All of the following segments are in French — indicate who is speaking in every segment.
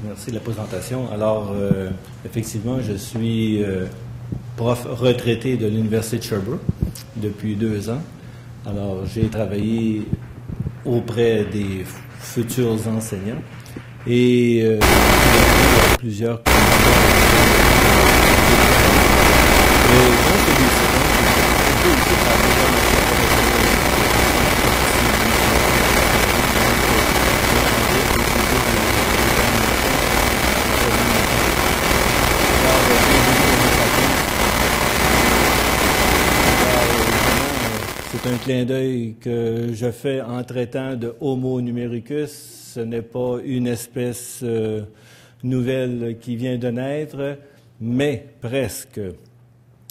Speaker 1: Merci de la présentation. Alors, effectivement, je suis prof retraité de l'Université de Sherbrooke depuis 2 ans. Alors, j'ai travaillé auprès des futurs enseignants et plusieurs c'est un clin d'œil que je fais en traitant de Homo numericus. Ce n'est pas une espèce nouvelle qui vient de naître, mais presque.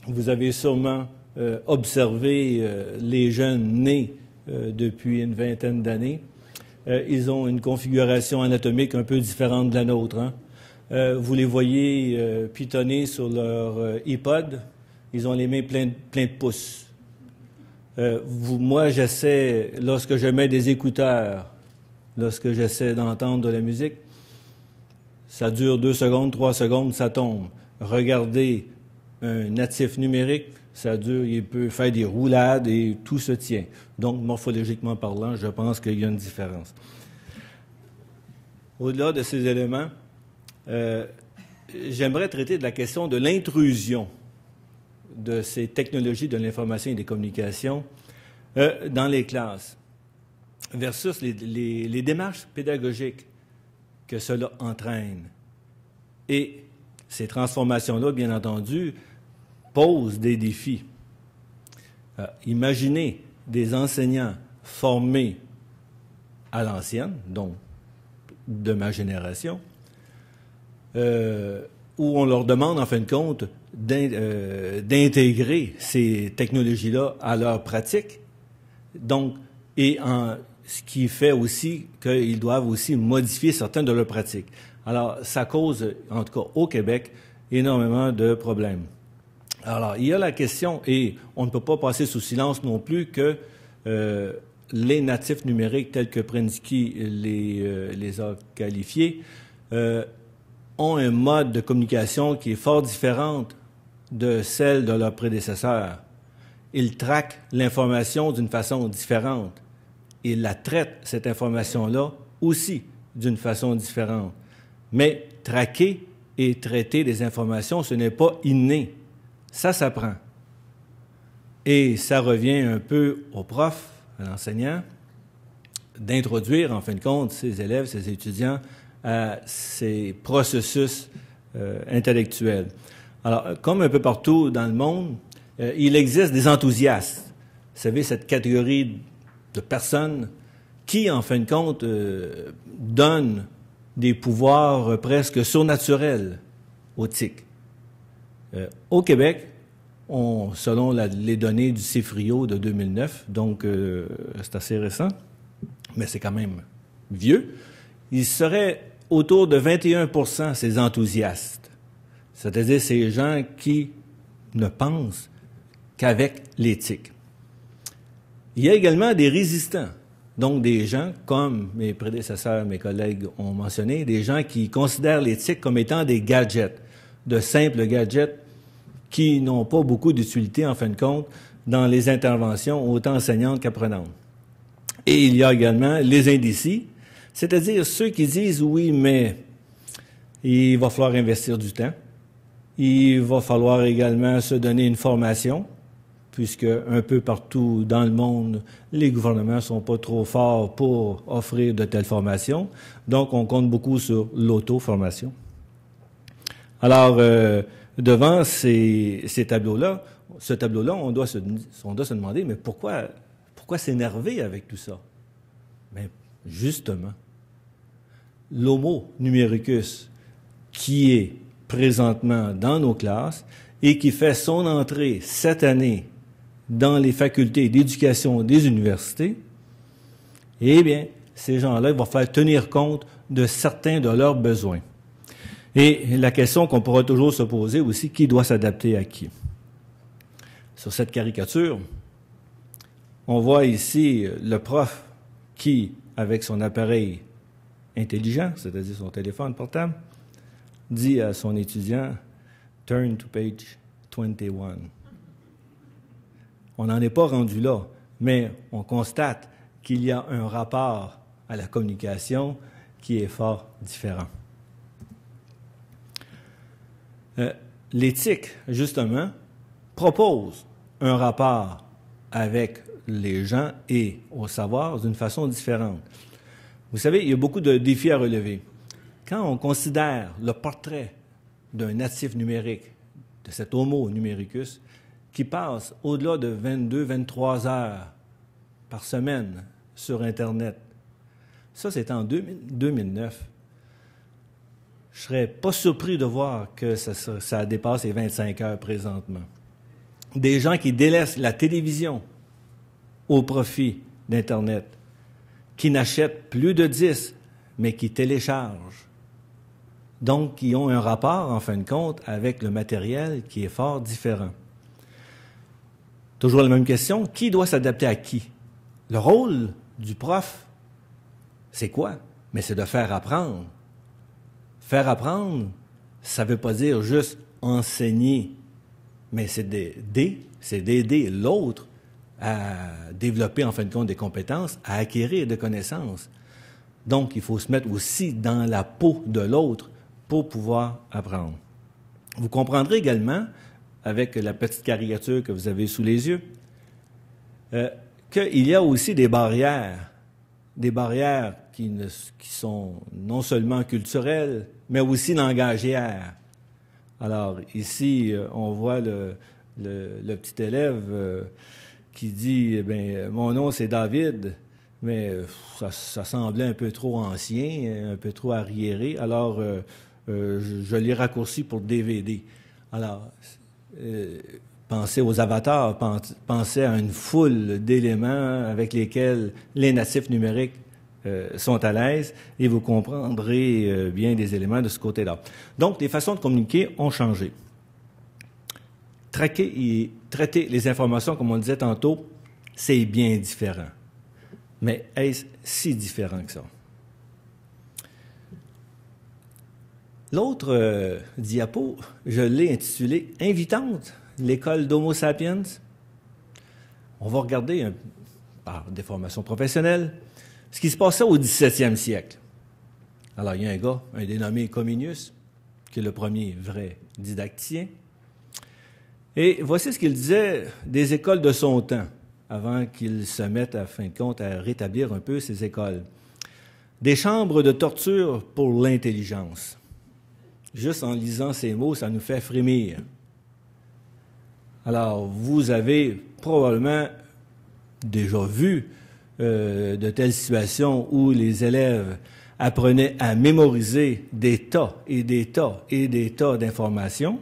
Speaker 1: Vous avez sûrement observé les jeunes nés depuis une vingtaine d'années. Ils ont une configuration anatomique un peu différente de la nôtre. Hein? Vous les voyez pitonner sur leur iPod. Ils ont les mains pleines de pouces. Moi, j'essaie, lorsque je mets des écouteurs, lorsque j'essaie d'entendre de la musique, ça dure 2 secondes, 3 secondes, ça tombe. Regardez un natif numérique, ça dure, il peut faire des roulades et tout se tient. Donc, morphologiquement parlant, je pense qu'il y a une différence. Au-delà de ces éléments, j'aimerais traiter de la question de l'intrusion de ces technologies de l'information et des communications dans les classes versus les démarches pédagogiques que cela entraîne. Et ces transformations-là, bien entendu, posent des défis. Imaginez des enseignants formés à l'ancienne, donc de ma génération, où on leur demande, en fin de compte, d'intégrer ces technologies-là à leur pratique. Donc, ce qui fait aussi qu'ils doivent aussi modifier certaines de leurs pratiques. Alors, ça cause, en tout cas au Québec, énormément de problèmes. Alors, il y a la question, et on ne peut pas passer sous silence non plus, que les natifs numériques, tels que Prensky les a qualifiés, ont un mode de communication qui est fort différent de celle de leurs prédécesseurs. Ils traquent l'information d'une façon différente. Ils la traitent, cette information-là, aussi d'une façon différente. Mais traquer et traiter des informations, ce n'est pas inné. Ça s'apprend. Et ça revient un peu au prof, à l'enseignant, d'introduire, en fin de compte, ses élèves, ses étudiants à ces processus intellectuels. Alors, comme un peu partout dans le monde, il existe des enthousiastes. Vous savez, cette catégorie de personnes qui, en fin de compte, donnent des pouvoirs presque surnaturels aux TIC. Au Québec, selon les données du CIFRIO de 2009, donc c'est assez récent, mais c'est quand même vieux, il serait autour de 21% ces enthousiastes, c'est-à-dire ces gens qui ne pensent qu'avec l'éthique. Il y a également des résistants, donc des gens, comme mes prédécesseurs, mes collègues ont mentionné, des gens qui considèrent l'éthique comme étant des gadgets, de simples gadgets qui n'ont pas beaucoup d'utilité, en fin de compte, dans les interventions autant enseignantes qu'apprenantes. Et il y a également les indécis, c'est-à-dire ceux qui disent « oui, mais il va falloir investir du temps, il va falloir également se donner une formation, puisque un peu partout dans le monde, les gouvernements ne sont pas trop forts pour offrir de telles formations, donc on compte beaucoup sur l'auto-formation. » Alors, devant ces tableaux-là, on doit se demander, mais pourquoi s'énerver avec tout ça? Bien, justement, l'homo numericus qui est présentement dans nos classes et qui fait son entrée cette année dans les facultés d'éducation des universités, eh bien, ces gens-là, ils vont faire tenir compte de certains de leurs besoins. Et la question qu'on pourra toujours se poser aussi, qui doit s'adapter à qui? Sur cette caricature, on voit ici le prof qui, avec son appareil, intelligent, c'est-à-dire son téléphone portable, dit à son étudiant « Turn to page 21 ». On n'en est pas rendu là, mais on constate qu'il y a un rapport à la communication qui est fort différent. L'éthique, justement, propose un rapport avec les gens et au savoir d'une façon différente. Vous savez, il y a beaucoup de défis à relever. Quand on considère le portrait d'un natif numérique, de cet homo numericus, qui passe au-delà de 22-23 heures par semaine sur Internet, ça c'est en 2009. Je ne serais pas surpris de voir que ça dépasse les 25 heures présentement. Des gens qui délaissent la télévision au profit d'Internet, qui n'achètent plus de disques, mais qui téléchargent. Donc, qui ont un rapport, en fin de compte, avec le matériel qui est fort différent. Toujours la même question, qui doit s'adapter à qui? Le rôle du prof, c'est quoi? Mais c'est de faire apprendre. Faire apprendre, ça ne veut pas dire juste enseigner, mais c'est d'aider l'autre à développer, en fin de compte, des compétences, à acquérir des connaissances. Donc, il faut se mettre aussi dans la peau de l'autre pour pouvoir apprendre. Vous comprendrez également, avec la petite caricature que vous avez sous les yeux, qu'il y a aussi des barrières qui sont non seulement culturelles, mais aussi langagières. Alors, ici, on voit le petit élève qui dit, eh bien, mon nom c'est David, mais ça semblait un peu trop ancien, un peu trop arriéré, alors je l'ai raccourci pour DVD. Alors, pensez aux avatars, pensez à une foule d'éléments avec lesquels les natifs numériques sont à l'aise et vous comprendrez bien des éléments de ce côté-là. Donc, les façons de communiquer ont changé. Traquer et traiter les informations, comme on le disait tantôt, c'est bien différent. Mais est-ce si différent que ça? L'autre diapo, je l'ai intitulé « Invitante, l'école d'Homo sapiens ». On va regarder, par des formations professionnelles, ce qui se passait au 17e siècle. Alors, il y a un gars, un dénommé Cominius, qui est le premier vrai didacticien. Et voici ce qu'il disait des écoles de son temps, avant qu'il se mette, à fin de compte, à rétablir un peu ces écoles. Des chambres de torture pour l'intelligence. Juste en lisant ces mots, ça nous fait frémir. Alors, vous avez probablement déjà vu de telles situations où les élèves apprenaient à mémoriser des tas et des tas et des tas d'informations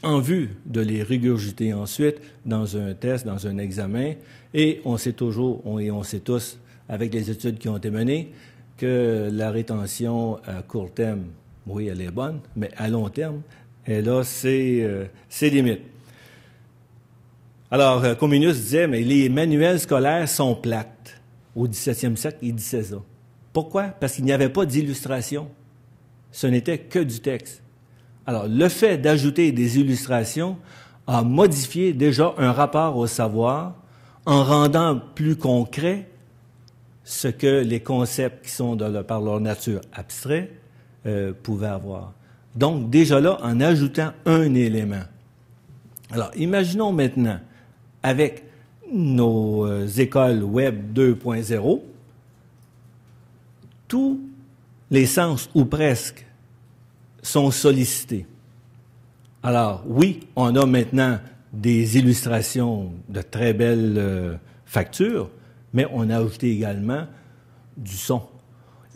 Speaker 1: en vue de les régurgiter ensuite dans un test, dans un examen. Et on sait tous, avec les études qui ont été menées, que la rétention à court terme, oui, elle est bonne, mais à long terme, elle a ses limites. Alors, Cominius disait, mais les manuels scolaires sont plates. Au 17e siècle, il disait ça. Pourquoi? Parce qu'il n'y avait pas d'illustration. Ce n'était que du texte. Alors, le fait d'ajouter des illustrations a modifié déjà un rapport au savoir en rendant plus concret ce que les concepts qui sont par leur nature abstraits pouvaient avoir. Donc, déjà là, en ajoutant un élément. Alors, imaginons maintenant, avec nos écoles Web 2.0, tous les sens, ou presque, sont sollicités. Alors, oui, on a maintenant des illustrations de très belles factures, mais on a ajouté également du son.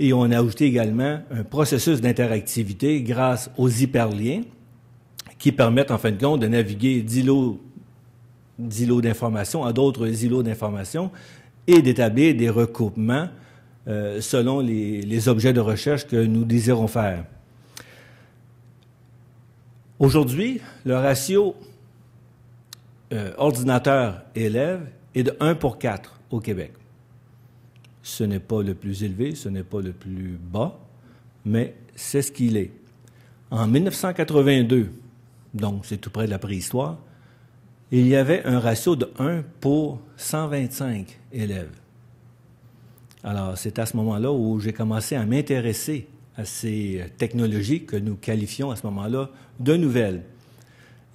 Speaker 1: Et on a ajouté également un processus d'interactivité grâce aux hyperliens qui permettent, en fin de compte, de naviguer d'îlots d'informations à d'autres îlots d'informations et d'établir des recoupements selon les objets de recherche que nous désirons faire. Aujourd'hui, le ratio ordinateur-élève est de 1 pour 4 au Québec. Ce n'est pas le plus élevé, ce n'est pas le plus bas, mais c'est ce qu'il est. En 1982, donc c'est tout près de la préhistoire, il y avait un ratio de 1 pour 125 élèves. Alors, c'est à ce moment-là où j'ai commencé à m'intéresser à ces technologies que nous qualifions à ce moment-là de nouvelles.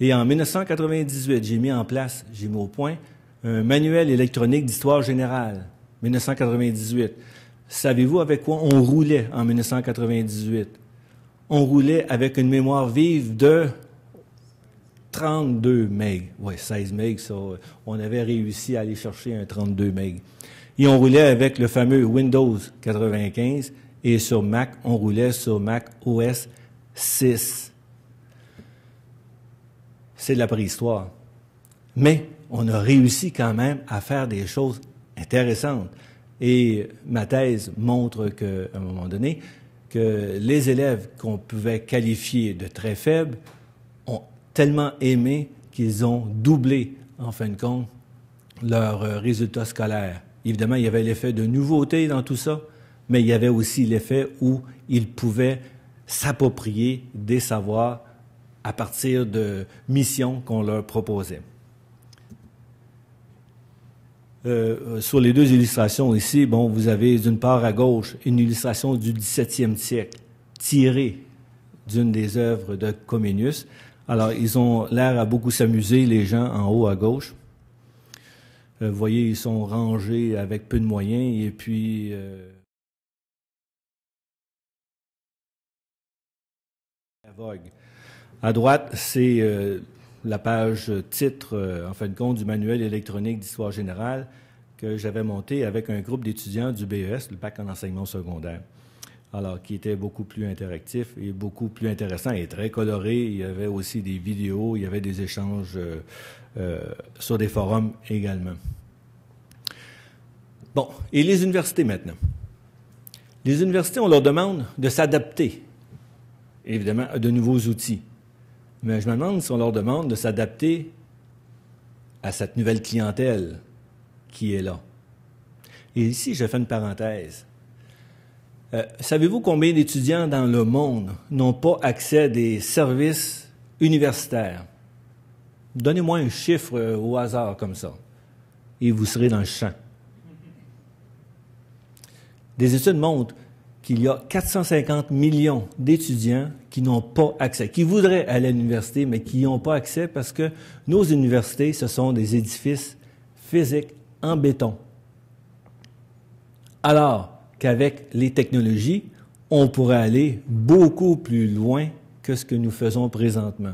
Speaker 1: Et en 1998, j'ai mis au point un manuel électronique d'histoire générale. 1998. Savez-vous avec quoi on roulait en 1998? On roulait avec une mémoire vive de 32 MB. Oui, 16 MB, ça, on avait réussi à aller chercher un 32 MB. Et on roulait avec le fameux Windows 95 et sur Mac, on roulait sur Mac OS 6. C'est de la préhistoire. Mais on a réussi quand même à faire des choses intéressantes. Et ma thèse montre qu'à un moment donné, que les élèves qu'on pouvait qualifier de très faibles ont tellement aimé qu'ils ont doublé, en fin de compte, leurs résultats scolaires. Évidemment, il y avait l'effet de nouveauté dans tout ça, mais il y avait aussi l'effet où ils pouvaient s'approprier des savoirs à partir de missions qu'on leur proposait. Sur les deux illustrations ici, bon, vous avez d'une part à gauche une illustration du XVIIe siècle, tirée d'une des œuvres de Comenius. Alors, ils ont l'air à beaucoup s'amuser, les gens en haut à gauche. Vous voyez, ils sont rangés avec peu de moyens, et puis... la vogue. À droite, c'est la page titre, en fin de compte, du manuel électronique d'histoire générale que j'avais monté avec un groupe d'étudiants du BES, le bac en enseignement secondaire. Alors, qui était beaucoup plus interactif et beaucoup plus intéressant et très coloré. Il y avait aussi des vidéos, il y avait des échanges sur des forums également. Bon, et les universités maintenant. Les universités, on leur demande de s'adapter, évidemment, à de nouveaux outils. Mais je me demande si on leur demande de s'adapter à cette nouvelle clientèle qui est là. Et ici, je fais une parenthèse. Savez-vous combien d'étudiants dans le monde n'ont pas accès à des services universitaires? Donnez-moi un chiffre au hasard comme ça, et vous serez dans le champ. Des études montrent qu'il y a 450 millions d'étudiants qui n'ont pas accès, qui voudraient aller à l'université, mais qui n'y ont pas accès parce que nos universités, ce sont des édifices physiques en béton. Alors qu'avec les technologies, on pourrait aller beaucoup plus loin que ce que nous faisons présentement.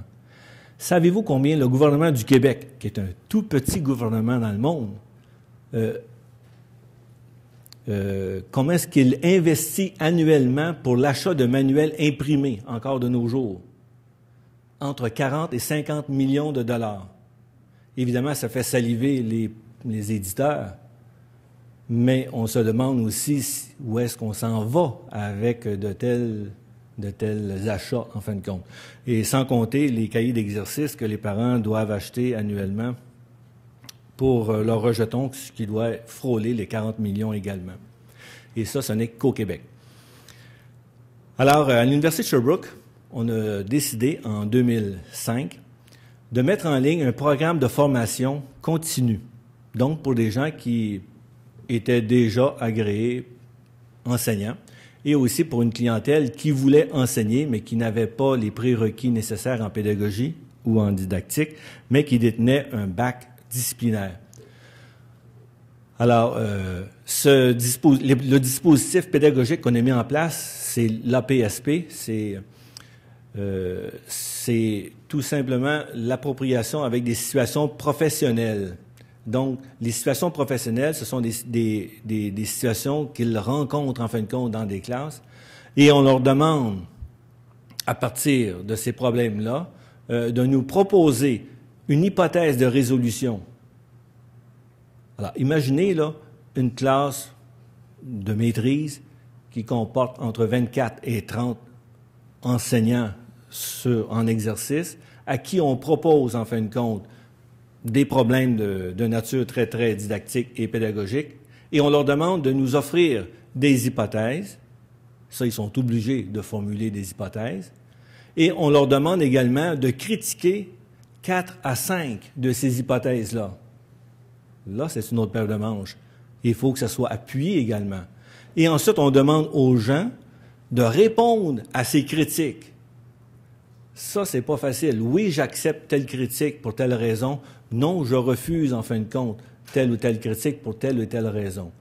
Speaker 1: Savez-vous combien le gouvernement du Québec, qui est un tout petit gouvernement dans le monde, comment est-ce qu'il investit annuellement pour l'achat de manuels imprimés, encore de nos jours? Entre 40 et 50 millions de dollars. Évidemment, ça fait saliver les éditeurs, mais on se demande aussi où est-ce qu'on s'en va avec de tels achats, en fin de compte. Et sans compter les cahiers d'exercice que les parents doivent acheter annuellement pour leur rejeton, ce qui doit frôler les 40 millions également. Et ça, ce n'est qu'au Québec. Alors, à l'Université de Sherbrooke, on a décidé, en 2005, de mettre en ligne un programme de formation continue. Donc, pour des gens qui étaient déjà agréés enseignants, et aussi pour une clientèle qui voulait enseigner, mais qui n'avait pas les prérequis nécessaires en pédagogie ou en didactique, mais qui détenait un bac disciplinaire. Alors, le dispositif pédagogique qu'on a mis en place, c'est l'APSP, c'est tout simplement l'appropriation avec des situations professionnelles. Donc, les situations professionnelles, ce sont des situations qu'ils rencontrent, en fin de compte, dans des classes, et on leur demande, à partir de ces problèmes-là, de nous proposer une hypothèse de résolution. Alors, imaginez, là, une classe de maîtrise qui comporte entre 24 et 30 enseignants en exercice, à qui on propose, en fin de compte, des problèmes de nature très, très didactique et pédagogique, Et on leur demande de nous offrir des hypothèses. Ça, ils sont obligés de formuler des hypothèses. Et on leur demande également de critiquer 4 à 5 de ces hypothèses-là. Là, c'est une autre paire de manches. Il faut que ça soit appuyé également. Et ensuite, on demande aux gens de répondre à ces critiques. Ça, c'est pas facile. Oui, j'accepte telle critique pour telle raison. Non, je refuse, en fin de compte, telle ou telle critique pour telle ou telle raison.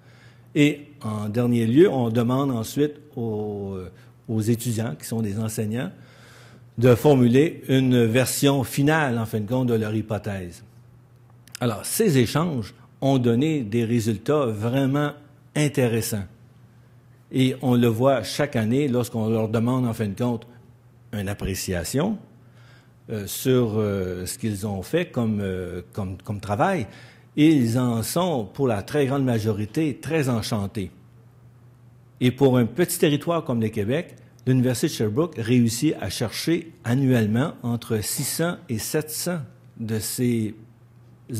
Speaker 1: Et en dernier lieu, on demande ensuite aux étudiants, qui sont des enseignants, de formuler une version finale, en fin de compte, de leur hypothèse. Alors, ces échanges ont donné des résultats vraiment intéressants. Et on le voit chaque année lorsqu'on leur demande, en fin de compte, une appréciation sur ce qu'ils ont fait comme travail. Et ils en sont, pour la très grande majorité, très enchantés. Et pour un petit territoire comme le Québec, l'Université de Sherbrooke réussit à chercher annuellement entre 600 et 700 de ces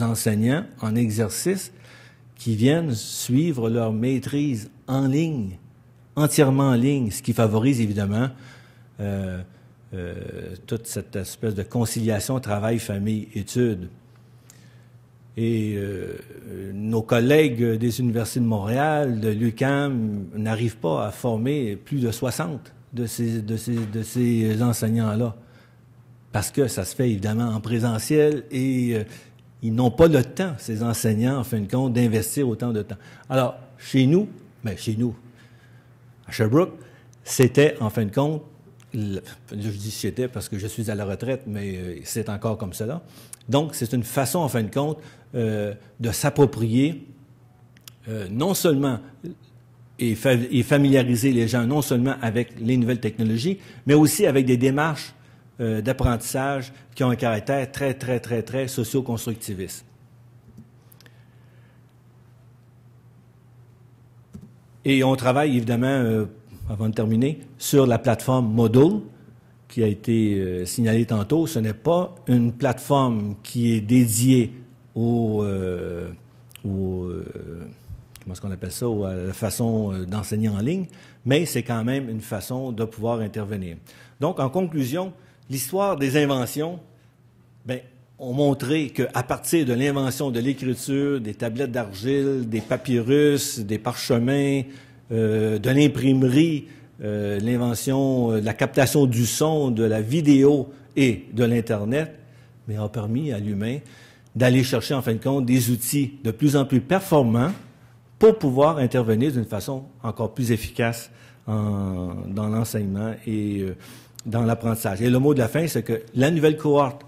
Speaker 1: enseignants en exercice qui viennent suivre leur maîtrise en ligne, entièrement en ligne, ce qui favorise évidemment toute cette espèce de conciliation travail, famille, études. Et nos collègues des universités de Montréal, de l'UQAM, n'arrivent pas à former plus de 60 de ces enseignants-là, parce que ça se fait évidemment en présentiel et ils n'ont pas le temps, ces enseignants, en fin de compte, d'investir autant de temps. Alors, chez nous, à Sherbrooke, c'était, en fin de compte, je dis c'était parce que je suis à la retraite, mais c'est encore comme cela. Donc, c'est une façon, en fin de compte, de s'approprier non seulement et familiariser les gens non seulement avec les nouvelles technologies, mais aussi avec des démarches d'apprentissage qui ont un caractère très, très, très, très socio-constructiviste. Et on travaille évidemment, avant de terminer, sur la plateforme Moodle, qui a été signalée tantôt. Ce n'est pas une plateforme qui est dédiée comment est-ce qu'on appelle ça, à la façon d'enseigner en ligne, mais c'est quand même une façon de pouvoir intervenir. Donc, en conclusion, l'histoire des inventions, ont montré qu'à partir de l'invention de l'écriture, des tablettes d'argile, des papyrus, des parchemins, de l'imprimerie, l'invention de la captation du son, de la vidéo et de l'Internet, a permis à l'humain d'aller chercher, en fin de compte, des outils de plus en plus performants pour pouvoir intervenir d'une façon encore plus efficace dans l'enseignement et dans l'apprentissage. Et le mot de la fin, c'est que la nouvelle cohorte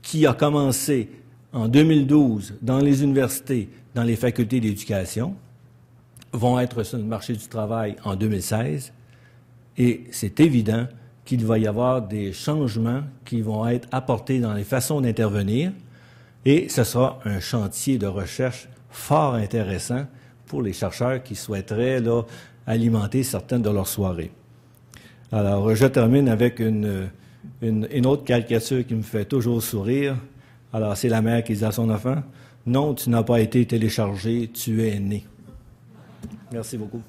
Speaker 1: qui a commencé en 2012 dans les universités, dans les facultés d'éducation, vont être sur le marché du travail en 2016. Et c'est évident qu'il va y avoir des changements qui vont être apportés dans les façons d'intervenir. Et ce sera un chantier de recherche fort intéressant pour les chercheurs qui souhaiteraient alimenter certaines de leurs soirées. Alors, je termine avec une autre caricature qui me fait toujours sourire. Alors, c'est la mère qui dit à son enfant, « Non, tu n'as pas été téléchargé, tu es né. » Merci beaucoup.